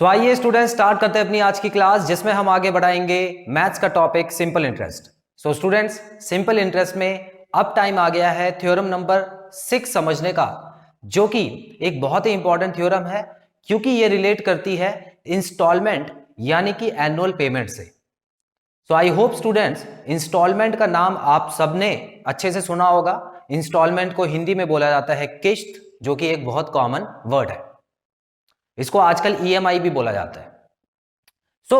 आइए student start करते हैं अपनी आज की क्लास जिसमें हम आगे बढ़ाएंगे मैथ्स का topic simple interest. Students, simple interest में अब टाइम आ गया है थ्योरम नंबर 6 समझने का, जो कि एक बहुत ही इंपॉर्टेंट थ्योरम है क्योंकि ये रिलेट करती है इंस्टॉलमेंट यानी कि एनुअल पेमेंट से। आई होप स्टूडेंट्स, इंस्टॉलमेंट का नाम आप सबने अच्छे से सुना होगा। इंस्टॉलमेंट को हिंदी में बोला जाता है किश्त, जो कि एक बहुत कॉमन वर्ड है। इसको आजकल ईएमआई भी बोला जाता है।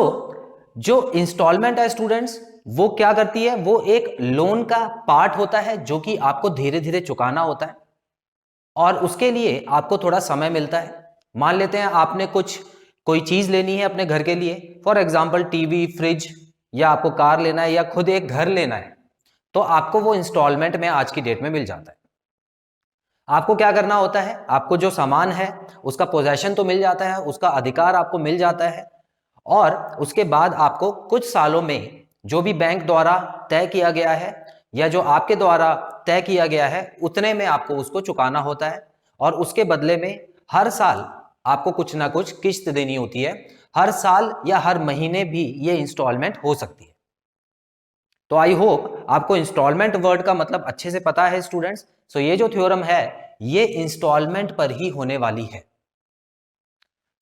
जो इंस्टॉलमेंट है स्टूडेंट्स, वो क्या करती है? वो एक लोन का पार्ट होता है जो कि आपको धीरे धीरे चुकाना होता है और उसके लिए आपको थोड़ा समय मिलता है। मान लेते हैं आपने कोई चीज लेनी है अपने घर के लिए, फॉर एग्जाम्पल टीवी, फ्रिज, या आपको कार लेना है या खुद एक घर लेना है, तो आपको वो इंस्टॉलमेंट में आज की डेट में मिल जाता है। आपको क्या करना होता है? आपको जो सामान है उसका पोजेशन तो मिल जाता है, उसका अधिकार आपको मिल जाता है, और उसके बाद आपको कुछ सालों में जो भी बैंक द्वारा तय किया गया है या जो आपके द्वारा तय किया गया है उतने में आपको उसको चुकाना होता है, और उसके बदले में हर साल आपको कुछ ना कुछ किस्त देनी होती है। हर साल या हर महीने भी ये इंस्टॉलमेंट हो सकती है। तो आई होप आपको इंस्टॉलमेंट वर्ड का मतलब अच्छे से पता है स्टूडेंट्स। ये जो थ्योरम है ये इंस्टॉलमेंट पर ही होने वाली है।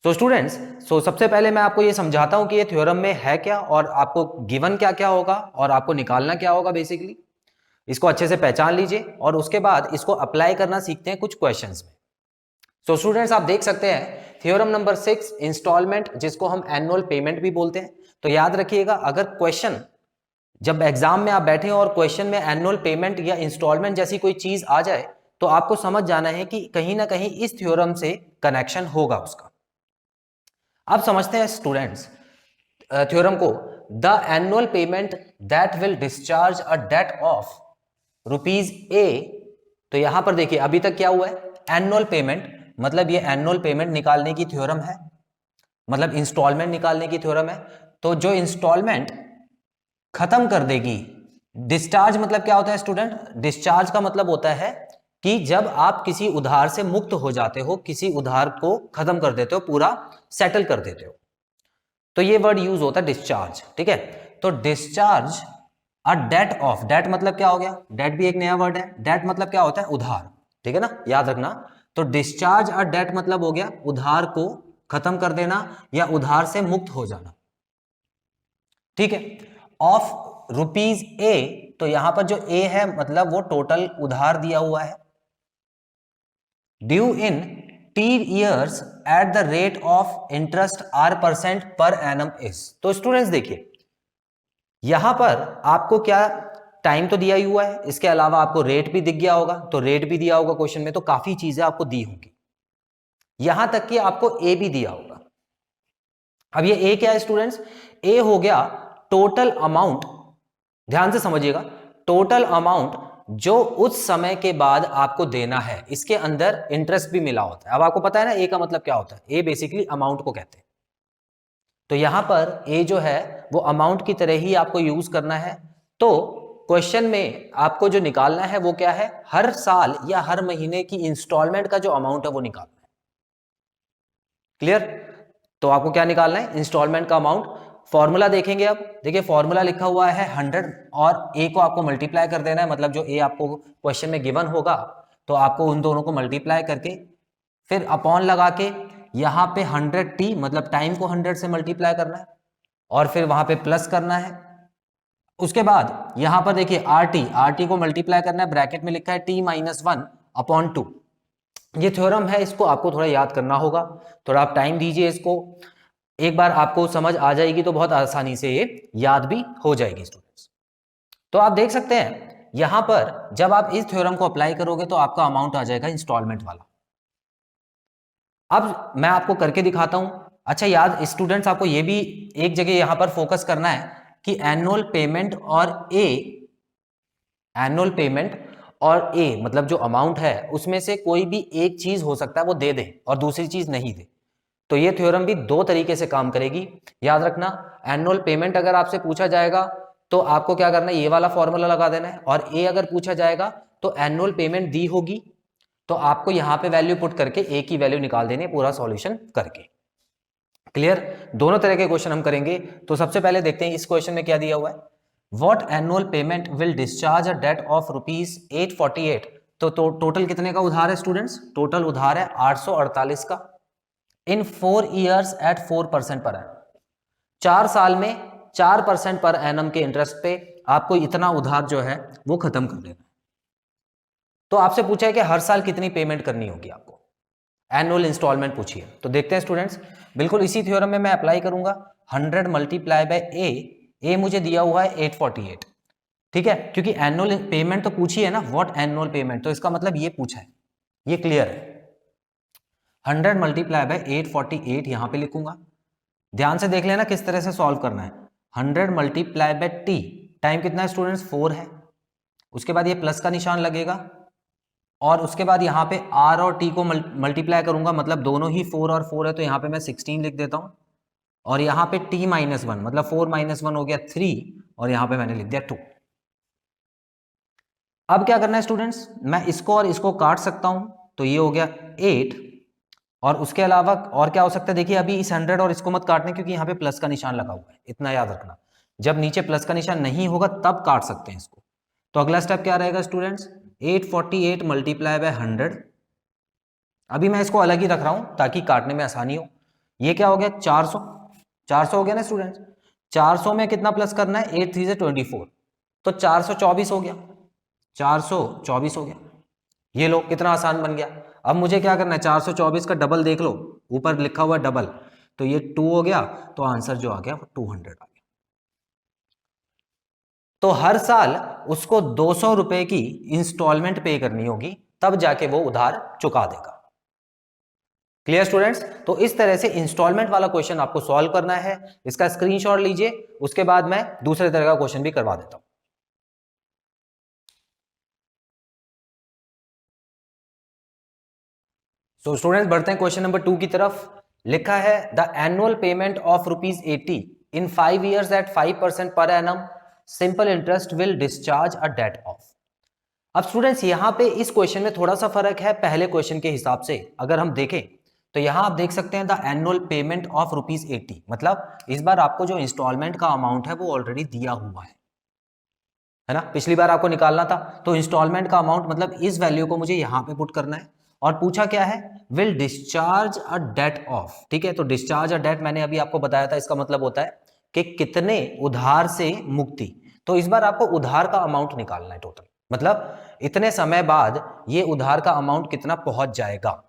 स्टूडेंट्स, सबसे पहले मैं आपको ये समझाता हूं कि ये थ्योरम में है क्या और आपको गिवन क्या क्या होगा और आपको निकालना क्या होगा। बेसिकली इसको अच्छे से पहचान लीजिए और उसके बाद इसको अप्लाई करना सीखते हैं कुछ क्वेश्चंस में। स्टूडेंट्स, आप देख सकते हैं थ्योरम नंबर 6 इंस्टॉलमेंट, जिसको हम एनुअल पेमेंट भी बोलते हैं। तो याद रखिएगा, अगर क्वेश्चन जब एग्जाम में आप बैठे और क्वेश्चन में एनुअल पेमेंट या इंस्टॉलमेंट जैसी कोई चीज आ जाए तो आपको समझ जाना है कि कहीं ना कहीं इस थ्योरम से कनेक्शन होगा उसका। अब समझते हैं स्टूडेंट्स थ्योरम को। The annual payment that will discharge a debt of rupees A. तो यहां पर देखिए अभी तक क्या हुआ है? एनुअल पेमेंट, मतलब ये एनुअल पेमेंट निकालने की थ्योरम है, मतलब इंस्टॉलमेंट निकालने की थ्योरम है। तो जो इंस्टॉलमेंट खत्म कर देगी, डिस्चार्ज मतलब क्या होता है स्टूडेंट? डिस्चार्ज का मतलब होता है कि जब आप किसी उधार से मुक्त हो जाते हो, किसी उधार को खत्म कर देते हो, पूरा सेटल कर देते हो, तो ये वर्ड यूज होता है डिस्चार्ज। ठीक है, तो discharge a debt of, debt मतलब क्या हो गया? डेट भी एक नया वर्ड है। डेट मतलब क्या होता है? उधार। ठीक है ना, याद रखना। तो डिस्चार्ज अ डेट मतलब हो गया उधार को खत्म कर देना या उधार से मुक्त हो जाना। ठीक है, ऑफ रुपीज ए, तो यहां पर जो ए है मतलब वो टोटल उधार दिया हुआ है। Due in T years at the rate of interest R% per annum is. तो स्टूडेंट्स देखिए, यहां पर आपको क्या टाइम तो दिया ही हुआ है, इसके अलावा आपको रेट भी दिख गया होगा, तो रेट भी दिया होगा क्वेश्चन में, तो काफी चीजें आपको दी होंगी। यहां तक कि आपको ए भी दिया होगा। अब ये ए क्या है स्टूडेंट्स? ए हो गया टोटल अमाउंट, ध्यान से समझिएगा, टोटल अमाउंट जो उस समय के बाद आपको देना है। इसके अंदर इंटरेस्ट भी मिला होता है। अब आपको पता है ना ए का मतलब क्या होता है? ए बेसिकली अमाउंट को कहते हैं। तो यहां पर ए जो है वो अमाउंट की तरह ही आपको यूज करना है। तो क्वेश्चन में आपको जो निकालना है वो क्या है? हर साल या हर महीने की इंस्टॉलमेंट का जो अमाउंट है वो निकालना है। क्लियर? तो आपको क्या निकालना है? इंस्टॉलमेंट का अमाउंट। फॉर्मूला देखेंगे। अब देखिए फॉर्मूला लिखा हुआ है 100 और ए को आपको मल्टीप्लाई कर देना है, मतलब जो ए आपको क्वेश्चन में गिवन होगा तो आपको उन दोनों को मल्टीप्लाई करके फिर अपॉन लगा के यहाँ पे 100t मतलब टाइम को 100 से मल्टीप्लाई करना है और फिर वहां पे प्लस करना है। उसके बाद यहां पर देखिए आर टी को मल्टीप्लाई करना है, ब्रैकेट में लिखा है t-1/2। ये थ्योरम है, इसको आपको थोड़ा याद करना होगा। थोड़ा आप टाइम दीजिए इसको, एक बार आपको समझ आ जाएगी तो बहुत आसानी से ये याद भी हो जाएगी स्टूडेंट्स। तो आप देख सकते हैं यहां पर जब आप इस थ्योरम को अप्लाई करोगे तो आपका अमाउंट आ जाएगा इंस्टॉलमेंट वाला। अब मैं आपको करके दिखाता हूं। अच्छा याद स्टूडेंट्स, आपको ये भी एक जगह यहां पर फोकस करना है कि एनुअल पेमेंट और ए मतलब जो अमाउंट है उसमें से कोई भी एक चीज हो सकता है वो दे दे और दूसरी चीज नहीं दे। तो ये थ्योरम भी दो तरीके से काम करेगी, याद रखना। एनुअल पेमेंट अगर आपसे पूछा जाएगा तो आपको क्या करना है? ये वाला फॉर्मूला लगा देना है, और ए अगर पूछा जाएगा तो एनुअल पेमेंट दी होगी तो आपको यहां पे वैल्यू पुट करके ए की वैल्यू निकाल देनी है पूरा सॉल्यूशन करके। क्लियर? दोनों तरह के क्वेश्चन हम करेंगे। तो सबसे पहले देखते हैं इस क्वेश्चन में क्या दिया हुआ है। What annual payment will discharge a debt of ₹848। तो टोटल कितने का उधार है स्टूडेंट्स? टोटल उधार है 848 का इन 4 ईयर्स एट 4% पर एनम। 4 साल में 4% पर एनम के इंटरेस्ट पे आपको इतना उधार जो है वो खत्म कर देना। तो आपसे पूछा है कि हर साल कितनी पेमेंट करनी होगी आपको, एनुअल इंस्टॉलमेंट पूछी है। तो देखते हैं स्टूडेंट्स, बिल्कुल इसी थ्योरम में मैं अप्लाई करूंगा। 100 मल्टीप्लाई बाय ए मुझे दिया हुआ है 848, ठीक है, क्योंकि एनुअल पेमेंट तो पूछी है ना, व्हाट एनुअल पेमेंट, तो इसका मतलब ये पूछा है, ये क्लियर है। 100 मल्टीप्लाई बाय 848 यहां पे लिखूंगा। ध्यान से देख लेना किस तरह से सॉल्व करना है। 100 मल्टीप्लाई बाय टी, टाइम कितना है स्टूडेंट्स? 4 है। उसके बाद ये प्लस का निशान लगेगा और उसके बाद यहाँ पे r और t को मल्टीप्लाई करूंगा, मतलब दोनों ही 4 और 4 है, तो यहाँ पे मैं 16 लिख देता हूँ। और यहाँ पे t -1 मतलब 4 - 1 हो गया 3, और यहाँ पे मैंने लिख दिया 2। अब क्या करना है स्टूडेंट्स, मैं इसको और इसको काट सकता हूं, तो ये हो गया 8। और उसके अलावा और क्या हो सकता है, देखिए अभी इस 100 और इसको मत काटने, क्योंकि यहाँ पे प्लस का निशान लगा हुआ है, इतना याद रखना। जब नीचे प्लस का निशान नहीं होगा तब काट सकते हैं इसको। तो अगला स्टेप क्या रहेगा स्टूडेंट्स? 848 multiply by 100। अभी मैं इसको अलग ही रख रहा हूं ताकि काटने में आसानी हो। ये क्या हो गया? 400। 400 हो गया ना स्टूडेंट्स? 400 में कितना प्लस करना है? 8 3 से 24, तो 424 हो गया। 424 हो गया। ये लो कितना आसान बन गया। अब मुझे क्या करना है? 424 का डबल देख लो, ऊपर लिखा हुआ है डबल, तो ये 2 हो गया, तो आंसर जो आ गया वो 200 आ गया। तो हर साल उसको 200 रुपए की इंस्टॉलमेंट पे करनी होगी, तब जाके वो उधार चुका देगा। Clear students? तो इस तरह से इंस्टॉलमेंट वाला क्वेश्चन आपको सॉल्व करना है। इसका स्क्रीनशॉट लीजिए, उसके बाद मैं दूसरे तरह का क्वेश्चन भी करवा देता हूं। तो स्टूडेंट्स बढ़ते हैं क्वेश्चन नंबर 2 की तरफ। लिखा है the annual payment of ₹80 in 5 years at 5% per annum simple interest will discharge a debt of. अब स्टूडेंट्स यहां पे इस क्वेश्चन में थोड़ा सा फर्क है पहले क्वेश्चन के हिसाब से। अगर हम देखें तो यहां आप देख सकते हैं द एनुअल पेमेंट ऑफ ₹80, मतलब इस बार आपको जो इंस्टॉलमेंट का अमाउंट है वो ऑलरेडी दिया हुआ है ना। पिछली बार आपको निकालना था, तो इंस्टॉलमेंट का अमाउंट मतलब इस वैल्यू को मुझे यहां पे पुट करना है। और पूछा क्या है? Will discharge a debt of, ठीक है। तो डिस्चार्ज अ डेट मैंने अभी आपको बताया था, इसका मतलब होता है कि कितने उधार से मुक्ति। तो इस बार आपको उधार का अमाउंट निकालना है टोटल, मतलब इतने समय बाद ये उधार का अमाउंट कितना पहुंच जाएगा।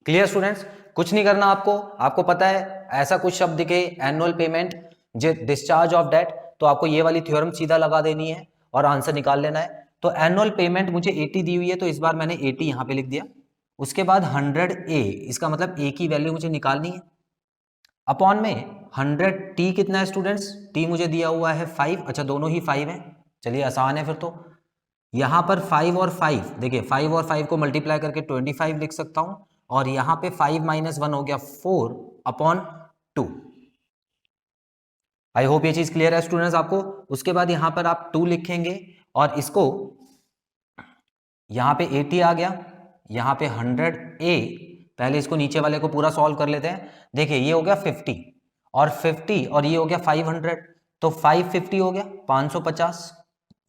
Clear students? कुछ नहीं करना आपको, आपको पता है ऐसा कुछ शब्द दिखे annual payment discharge of debt, तो आपको ये वाली थ्योरम सीधा लगा देनी है और आंसर निकाल लेना है। तो एनुअल पेमेंट मुझे 80 दी हुई है, तो इस बार मैंने 80 यहां पे लिख दिया। उसके बाद 100A, इसका मतलब A की वैल्यू मुझे निकालनी है, अपॉन में 100T कितना है स्टूडेंट्स? T मुझे दिया हुआ है 5। अच्छा दोनों ही 5 है, चलिए आसान है फिर। तो यहां पर 5 और 5, देखिए 5 और 5 को मल्टीप्लाई करके 25 लिख सकता हूं, और यहां पे 5 - 1 हो गया 4 अपॉन 2। आई होप ये चीज क्लियर है स्टूडेंट्स आपको। उसके बाद यहां पर आप 2 लिखेंगे, और इसको यहां पे 80 आ गया, यहां पे 100A, पहले इसको नीचे वाले को पूरा सॉल्व कर लेते हैं। देखिए ये हो गया 50, और 50 और ये हो गया 500, तो 550 हो गया 550,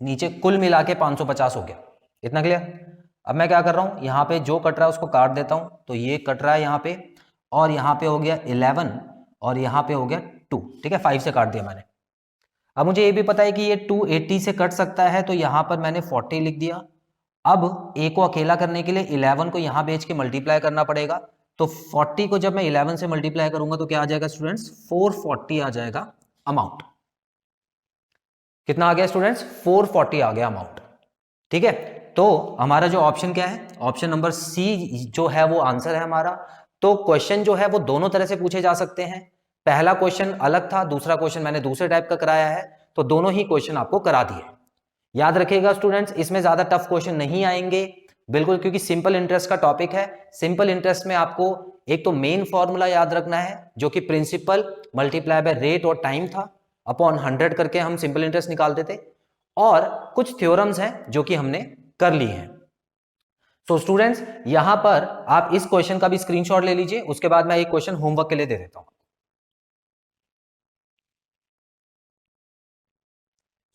नीचे कुल मिला के 550 हो गया। इतना क्लियर? अब मैं क्या कर रहा हूं, यहां पे जो कट रहा है उसको काट देता हूं, तो ये कट रहा है यहां पे, और यहां पे हो गया 11, और यहां पे हो गया 2, ठीक है, 5 से काट दिया मैंने। अब मुझे ये भी पता है कि ये 280 से कट सकता है, तो यहां पर मैंने 40 लिख दिया। अब a को अकेला करने के लिए 11 को यहां भेज के मल्टीप्लाई करना पड़ेगा, तो 40 को जब मैं 11 से मल्टीप्लाई करूंगा तो क्या आ जाएगा स्टूडेंट्स? 440 आ जाएगा अमाउंट। कितना आ गया स्टूडेंट्स? 440 आ गया अमाउंट, ठीक है। तो हमारा जो ऑप्शन क्या है? ऑप्शन नंबर सी जो है वो आंसर है हमारा। तो क्वेश्चन जो है वो दोनों तरह से पूछे जा सकते हैं। पहला क्वेश्चन अलग था, दूसरा क्वेश्चन मैंने दूसरे टाइप का कराया है, तो दोनों ही क्वेश्चन आपको करा दिए। याद रखिएगा स्टूडेंट्स, इसमें ज्यादा टफ क्वेश्चन नहीं आएंगे बिल्कुल, क्योंकि सिंपल इंटरेस्ट का टॉपिक है। सिंपल इंटरेस्ट में आपको एक तो मेन फॉर्मूला याद रखना है, जो कि प्रिंसिपल मल्टीप्लाई बाय रेट और टाइम था, अपॉन 100 करके हम सिंपल इंटरेस्ट निकालते थे, और कुछ थ्योरम्स हैं जो कि हमने कर ली हैं। सो स्टूडेंट्स यहां पर आप इस क्वेश्चन का भी स्क्रीनशॉट ले लीजिए, उसके बाद मैं एक क्वेश्चन होमवर्क के लिए दे देता हूं।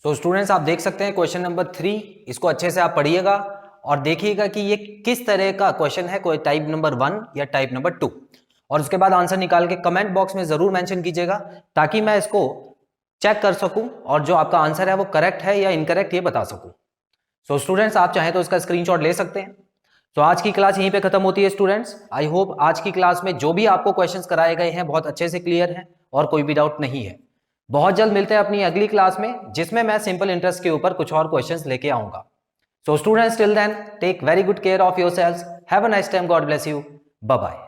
सो स्टूडेंट्स आप देख सकते हैं क्वेश्चन नंबर 3, इसको अच्छे से आप पढ़िएगा और देखिएगा कि ये किस तरह का क्वेश्चन है, कोई टाइप नंबर 1 या टाइप नंबर 2, और उसके बाद आंसर निकाल के कमेंट बॉक्स में जरूर मेंशन कीजिएगा ताकि मैं इसको चेक कर सकूं और जो आपका आंसर है वो करेक्ट है या इनकरेक्ट ये बता सकूं। सो स्टूडेंट्स आप चाहें तो इसका स्क्रीनशॉट ले सकते हैं। तो आज की क्लास यहीं पे खत्म होती है स्टूडेंट्स। आई होप आज की क्लास में जो भी आपको क्वेश्चंस कराए गए हैं बहुत अच्छे से क्लियर हैं और कोई भी डाउट नहीं है। बहुत जल्द मिलते हैं अपनी अगली क्लास में जिसमें मैं सिंपल इंटरेस्ट के ऊपर कुछ और क्वेश्चंस लेके आऊंगा। So students till then take very good care of yourselves, have a nice time, god bless you, bye bye.